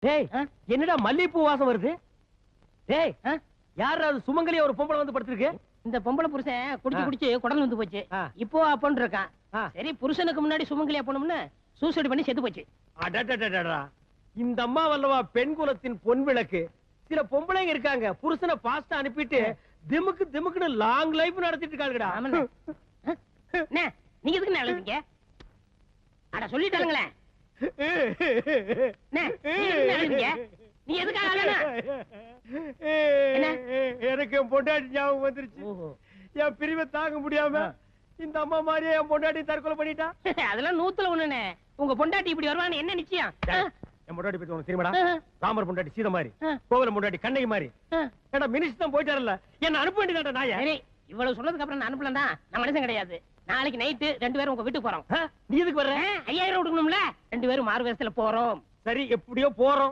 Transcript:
டேய் என்னடா மல்லிகைப்பூ வாசம் வருது? டேய் யாரா அது? சுமங்கலியா ஒரு பொம்பளை வந்து படுத்திருக்கு. இந்த பொம்பளை புருஷன் குடிச்சு குடிச்சு குடல் வந்து போச்சு. இப்போ அப்பன்னு இருக்கான். சரி புருஷனுக்கு முன்னாடி சுமங்கலியா போனோம்னு சூசைட் பண்ணி செத்து போச்சு. அடடடடடா, இந்த அம்மா வல்லவா பெண் குலத்தின் பொன் விளக்கு. சில பொம்பளைங்க இருக்காங்க புருஷனை பாஸ்டா அனுப்பிட்டு திமுக்கு திமுக்குன்னு லாங் லைஃப் நடத்திட்டு இருக்காங்கடா. நீங்க எதுக்கு எழுதுங்க? அட சொல்லிட்டாங்களே. நீ எதுக்காக எனக்கு என் பொண்டாட்டி ஞாபகம் வந்துருச்சு. என் பிரிவை தாங்க முடியாம இந்த அம்மா மாதிரியே என் பொண்டாட்டி தற்கொலை பண்ணிட்டா. அதெல்லாம் 100ல 1. உங்க பொண்டாட்டி இப்படி வருவான்னு என்ன நிச்சயம்? என் பொண்டாட்டி பத்தி உனக்கு தெரியுமாடா? ராமர் பொண்டாட்டி சீதை மாதிரி, கோவல பொண்டாட்டி கண்ணகி மாதிரி. ஏடா மினிஸ்டர் தான் போயிட்டாருல்ல, என்ன அனுப்ப வேண்டியதாடா நாயே. இவ்வளவு சொன்னதுக்கு அப்புறம் நான் அனுப்பலாம் தான். நான் மனுஷன் கிடையாது. நாளைக்கு நைட்டு 2 பேரும் உங்க வீட்டுக்கு போறோம். நீ எதுக்கு வர்ற? 5000 கொடுக்கணும்ல. 2 பேரும் மாறு வேஷத்துல போறோம். சரி எப்படியோ போறோம்.